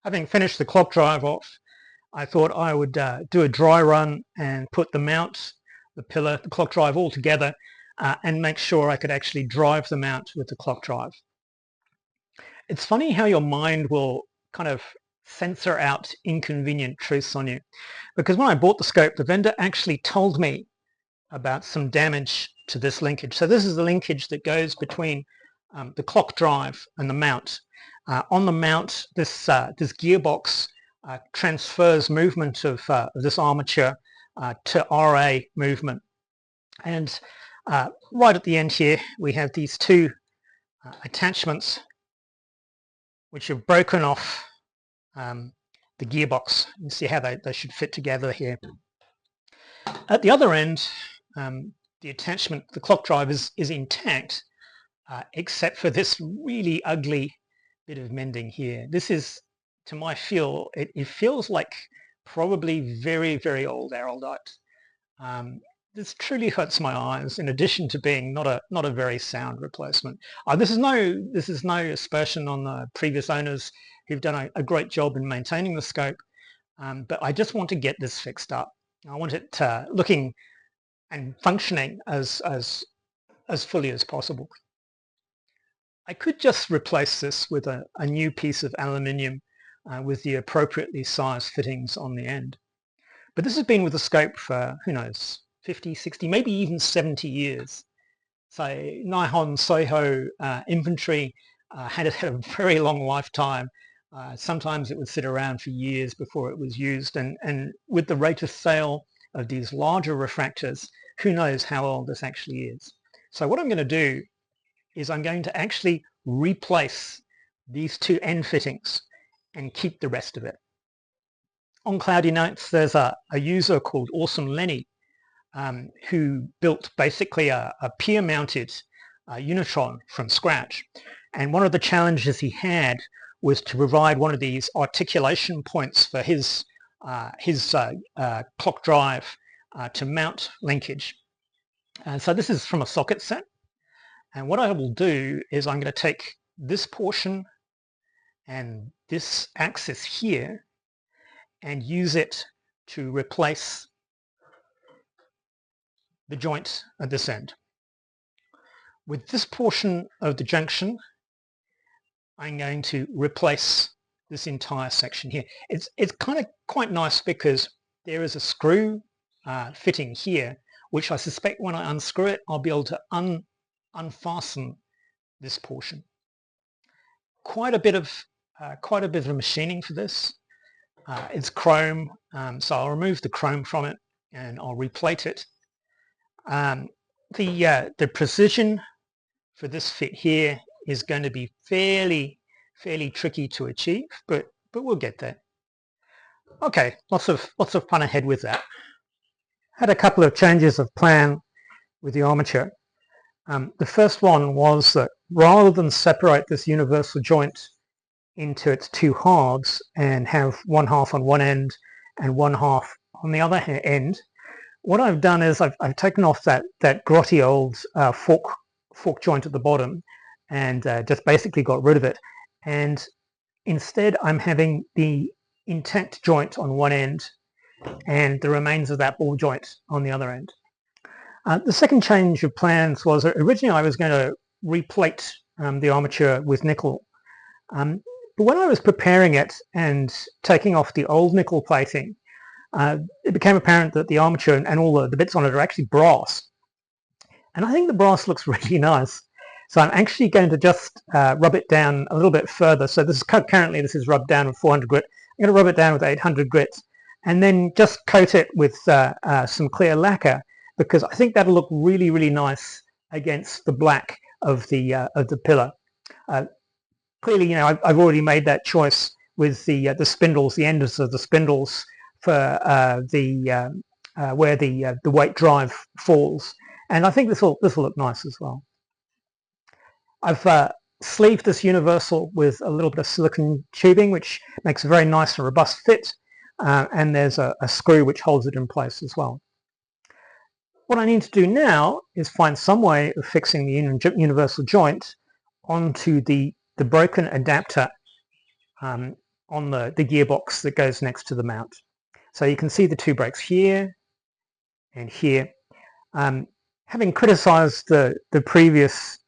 Having finished the clock drive off, I thought I would do a dry run and put the mount, the pillar, the clock drive all together and make sure I could actually drive the mount with the clock drive. It's funny how your mind will kind of censor out inconvenient truths on you, because when I bought the scope, the vendor actually told me about some damage to this linkage. So this is the linkage that goes between the clock drive and the mount. On the mount, this gearbox transfers movement of this armature to RA movement. And right at the end here, we have these two attachments which have broken off the gearbox. You see how they should fit together here. At the other end, the attachment, the clock drive is intact, except for this really ugly bit of mending here. This is, to my feel, it feels like probably very, very old araldite. This truly hurts my eyes, in addition to being not a very sound replacement. This is no aspersion on the previous owners who've done a great job in maintaining the scope, but I just want to get this fixed up. I want it looking and functioning as fully as possible. I could just replace this with a new piece of aluminium with the appropriately sized fittings on the end. But this has been with the scope for, who knows, 50, 60, maybe even 70 years. So Nihon Soho inventory had a very long lifetime. Sometimes it would sit around for years before it was used, and with the rate of sale of these larger refractors, who knows how old this actually is. So what I'm going to do is I'm going to actually replace these two end fittings and keep the rest of it. On Cloudy Nights, there's a user called Awesome Lenny who built basically a pier-mounted Unitron from scratch. And one of the challenges he had was to provide one of these articulation points for his clock drive to mount linkage. And so this is from a socket set. And what I will do is I'm going to take this portion and this axis here and use it to replace the joint at this end. With this portion of the junction, I'm going to replace this entire section here. It's kind of quite nice because there is a screw fitting here, which I suspect when I unscrew it, I'll be able to unfasten this portion. Quite a bit of machining for this. It's chrome, so I'll remove the chrome from it and I'll replate it. The precision for this fit here is going to be fairly tricky to achieve, but we'll get there. Okay, lots of fun ahead with that. Had a couple of changes of plan with the armature. The first one was that rather than separate this universal joint into its two halves and have one half on one end and one half on the other end, what I've done is I've taken off that grotty old fork joint at the bottom and just basically got rid of it, and instead I'm having the intact joint on one end and the remains of that ball joint on the other end. The second change of plans was originally I was going to replate the armature with nickel, but when I was preparing it and taking off the old nickel plating, it became apparent that the armature and all the bits on it are actually brass, and I think the brass looks really nice. So I'm actually going to just rub it down a little bit further. So this is currently rubbed down with 400 grit. I'm going to rub it down with 800 grit and then just coat it with some clear lacquer, because I think that'll look really nice against the black of the pillar. Clearly, you know, I've already made that choice with the spindles, the ends of the spindles for where the weight drive falls, and I think this will look nice as well. I've sleeved this universal with a little bit of silicone tubing, which makes a very nice and robust fit, and there's a screw which holds it in place as well. What I need to do now is find some way of fixing the universal joint onto the broken adapter on the gearbox that goes next to the mount. So you can see the two brakes here and here. Having criticized the previous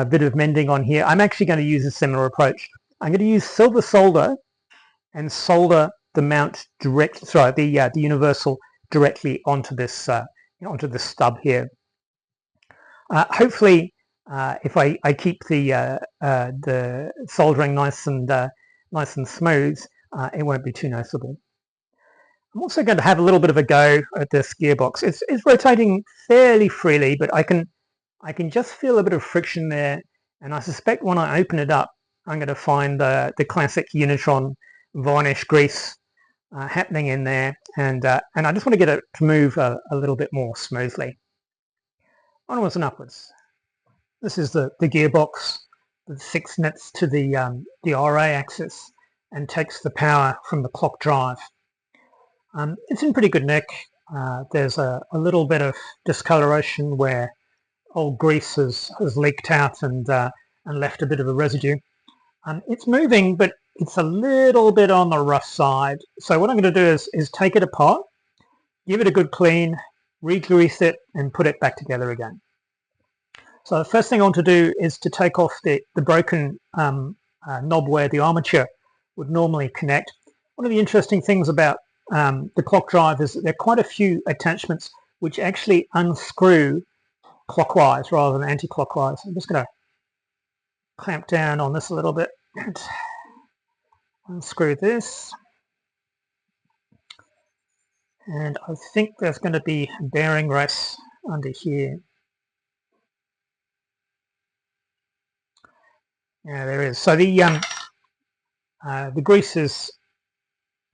bit of mending on here, I'm actually going to use a similar approach. I'm going to use silver solder and solder the mount direct, sorry, the universal directly onto this stub here. Hopefully, if I keep the soldering nice and smooth, it won't be too noticeable. I'm also going to have a little bit of a go at this gearbox. It's rotating fairly freely, but I can just feel a bit of friction there, and I suspect when I open it up, I'm going to find the classic Unitron varnish grease happening in there, and I just want to get it to move a little bit more smoothly. Onwards and upwards. This is the gearbox that sits next to the RA axis and takes the power from the clock drive. It's in pretty good nick. There's a little bit of discoloration where old grease has leaked out and left a bit of a residue. It's moving, but it's a little bit on the rough side. So what I'm going to do is take it apart, give it a good clean, re-grease it, and put it back together again. So the first thing I want to do is to take off the broken knob where the armature would normally connect. One of the interesting things about the clock drive is that there are quite a few attachments which actually unscrew clockwise rather than anti-clockwise. I'm just going to clamp down on this a little bit and unscrew this. And I think there's going to be a bearing race under here. Yeah, there is. So the grease is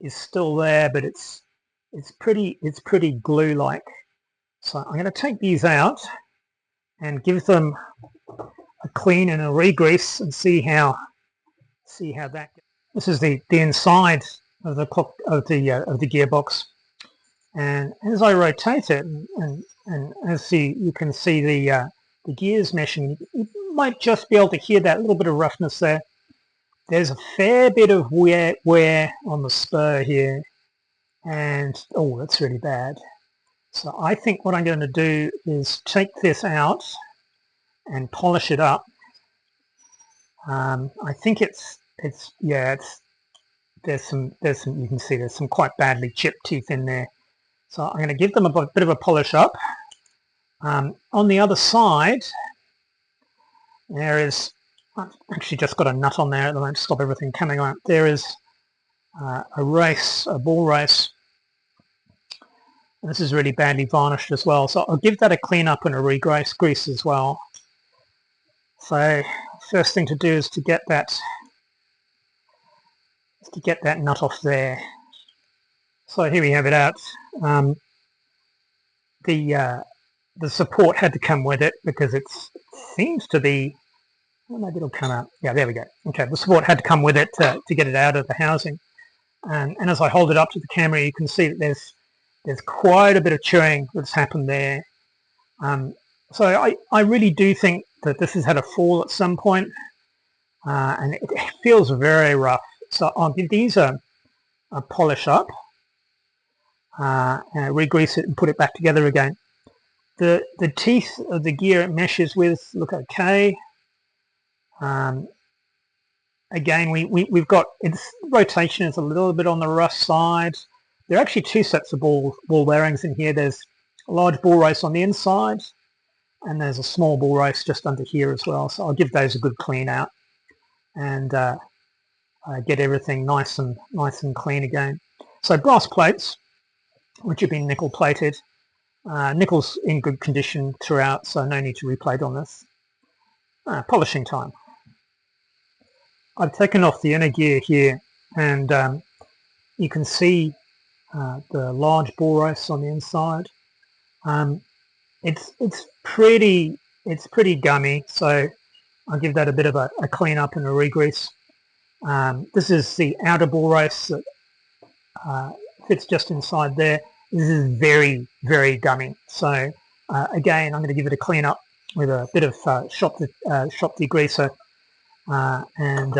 still there, but it's pretty glue-like. So I'm going to take these out and give them a clean and a re-grease and see how that. This is the inside of the clock of the gearbox, and as I rotate it and as you can see the gears meshing, you might just be able to hear that little bit of roughness there. There's a fair bit of wear on the spur here, and oh, that's really bad. So I think what I'm going to do is take this out and polish it up. I think there's some you can see there's some quite badly chipped teeth in there. So I'm going to give them a bit of a polish up. On the other side, there is, I've actually just got a nut on there at the moment to stop everything coming out. There is a ball race. And this is really badly varnished as well. So I'll give that a clean up and a grease as well. So first thing to do is to get that nut off there. So here we have it out. The support had to come with it because it seems to be, well, maybe it'll come out. Yeah, there we go. Okay, the support had to come with it to get it out of the housing. And as I hold it up to the camera, you can see that there's quite a bit of chewing that's happened there. So I really do think that this has had a fall at some point, and it feels very rough. So I'll give these a polish up, and re-grease it and put it back together again. The teeth of the gear it meshes with look okay. Again, we've got its rotation is a little bit on the rough side. There are actually two sets of ball bearings in here. There's a large ball race on the inside, and there's a small ball race just under here as well. So I'll give those a good clean out and get everything nice and clean again. So brass plates, which have been nickel plated. Nickel's in good condition throughout, so no need to replate on this. Polishing time. I've taken off the inner gear here, and you can see the large ball race on the inside. It's pretty gummy, so I'll give that a bit of a clean up and a re-grease. This is the outer ball race that fits just inside there. This is very, very gummy. So again, I'm going to give it a clean up with a bit of shop degreaser and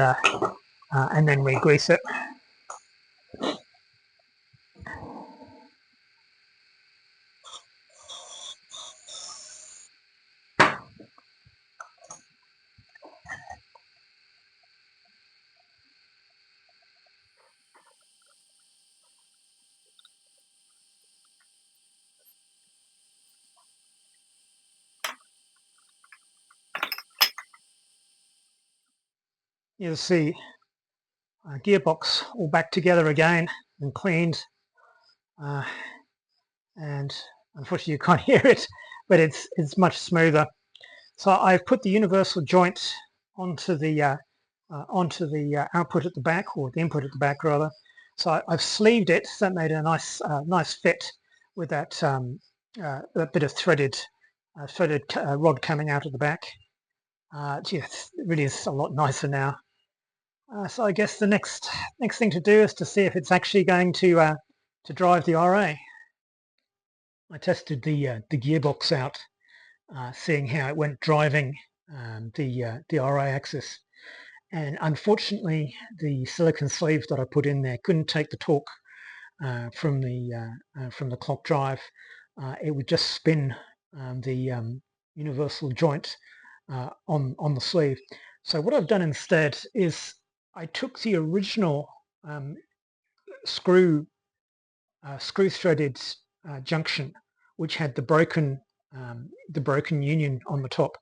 then re-grease it. You'll see gearbox all back together again and cleaned, uh, and unfortunately you can't hear it, but it's much smoother. So I've put the universal joint onto the output at the back, or the input at the back rather. So I've sleeved it, so that made a nice fit with that bit of threaded rod coming out of the back. It really is a lot nicer now. So I guess the next thing to do is to see if it's actually going to drive the RA. I tested the gearbox out, seeing how it went driving the RA axis, and unfortunately the silicon sleeve that I put in there couldn't take the torque from the clock drive. It would just spin the universal joint on the sleeve. So what I've done instead is I took the original screw threaded junction, which had the broken union on the top,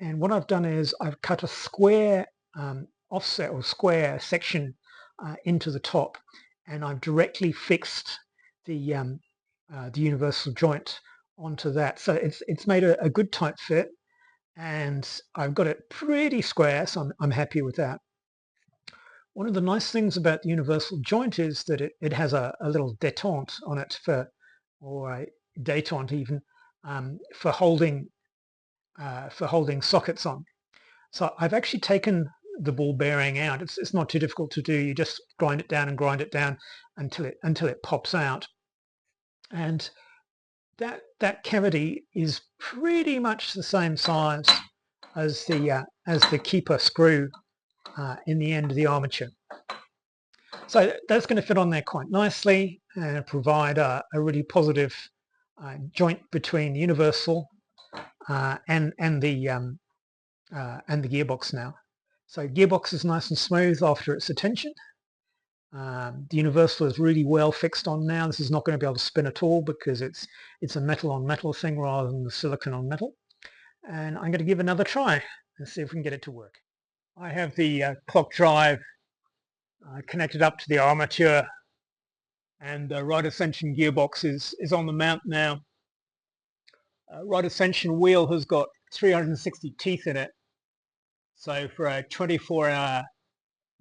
and what I've done is I've cut a square offset or square section into the top, and I've directly fixed the universal joint onto that. So it's made a good tight fit, and I've got it pretty square, so I'm happy with that. One of the nice things about the universal joint is that it has a little detente on it or a detente even, for holding sockets on. So I've actually taken the ball bearing out. It's not too difficult to do. You just grind it down until it pops out, and that cavity is pretty much the same size as the keeper screw in the end of the armature. So that's going to fit on there quite nicely and provide a really positive joint between the universal and the gearbox now. So gearbox is nice and smooth after its attention. The universal is really well fixed on now. This is not going to be able to spin at all because it's a metal on metal thing rather than the silicon on metal. And I'm going to give another try and see if we can get it to work. I have the clock drive connected up to the armature, and the right ascension gearbox is on the mount now. Right ascension wheel has got 360 teeth in it, so for a 24-hour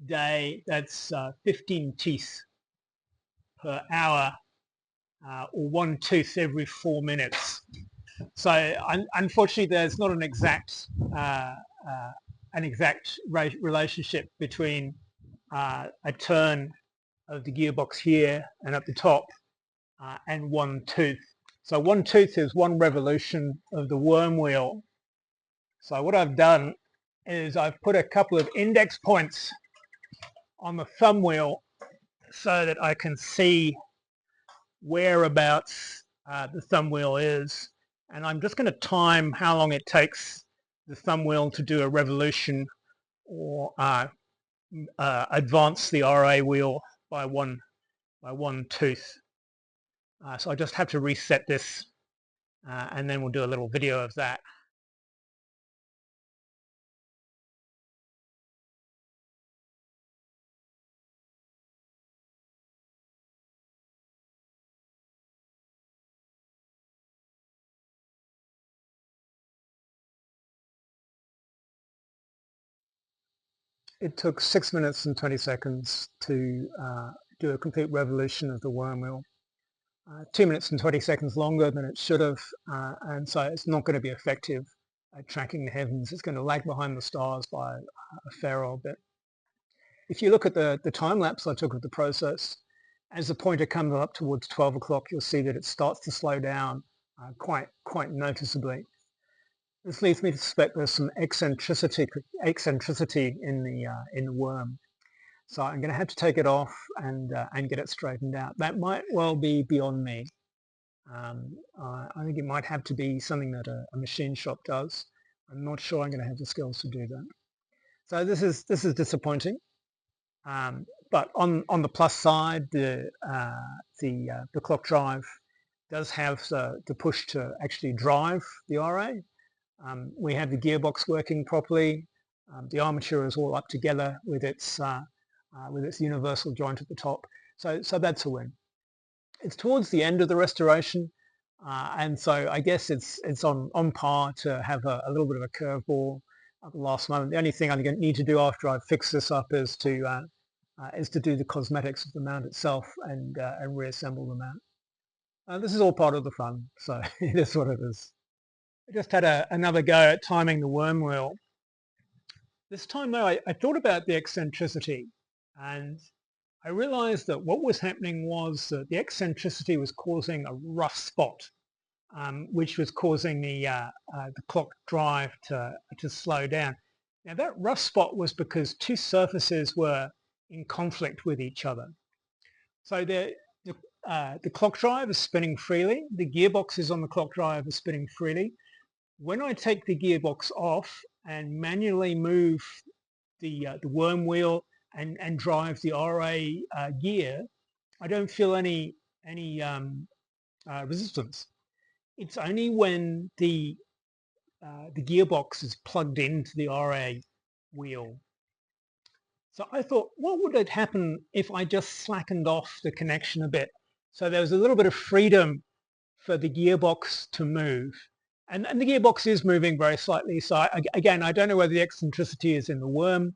day that's 15 teeth per hour, or one tooth every 4 minutes. So unfortunately there's not an exact relationship between a turn of the gearbox here and at the top and one tooth. So one tooth is one revolution of the worm wheel. So what I've done is I've put a couple of index points on the thumb wheel so that I can see whereabouts the thumb wheel is, and I'm just going to time how long it takes the thumb wheel to do a revolution or advance the RA wheel by one tooth. So I just have to reset this, and then we'll do a little video of that. It took 6 minutes and 20 seconds to do a complete revolution of the worm wheel. 2 minutes and 20 seconds longer than it should have, and so it's not going to be effective at tracking the heavens. It's going to lag behind the stars by a fair old bit. If you look at the time lapse I took of the process, as the pointer comes up towards 12 o'clock, you'll see that it starts to slow down quite noticeably. This leads me to suspect there's some eccentricity in the worm. So I'm going to have to take it off and get it straightened out. That might well be beyond me. I think it might have to be something that a machine shop does. I'm not sure I'm going to have the skills to do that. So this is disappointing. But on the plus side, the clock drive does have the push to actually drive the RA. We have the gearbox working properly. The armature is all up together with its universal joint at the top. So that's a win. It's towards the end of the restoration, and so I guess it's on par to have a little bit of a curveball at the last moment. The only thing I'm going to need to do after I fix this up is to do the cosmetics of the mount itself and reassemble the mount. This is all part of the fun, so it is what it is. I just had another go at timing the worm wheel. This time though, I thought about the eccentricity, and I realized that what was happening was that the eccentricity was causing a rough spot, which was causing the clock drive to slow down. Now that rough spot was because two surfaces were in conflict with each other. So the clock drive is spinning freely. The gearboxes on the clock drive are spinning freely. When I take the gearbox off and manually move the worm wheel and drive the RA gear, I don't feel any resistance. It's only when the gearbox is plugged into the RA wheel. So I thought, what would happen if I just slackened off the connection a bit? So there was a little bit of freedom for the gearbox to move. And the gearbox is moving very slightly. So again, I don't know whether the eccentricity is in the worm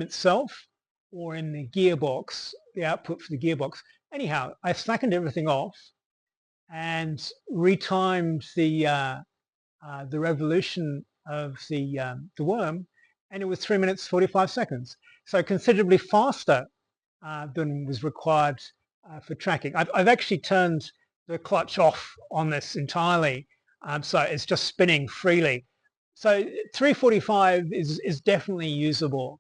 itself, or in the gearbox, the output for the gearbox. Anyhow, I slackened everything off and retimed the revolution of the worm, and it was 3 minutes 45 seconds. So considerably faster than was required for tracking. I've actually turned the clutch off on this entirely, so it's just spinning freely. So 345 is definitely usable.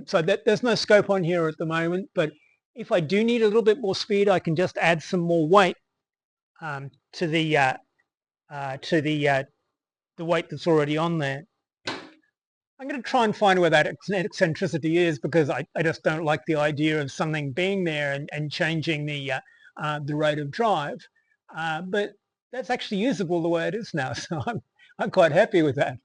So there's no scope on here at the moment, but if I do need a little bit more speed, I can just add some more weight to the weight that's already on there. I'm going to try and find where that eccentricity is, because I just don't like the idea of something being there and changing the rate of drive. But that's actually usable the way it is now, so I'm quite happy with that.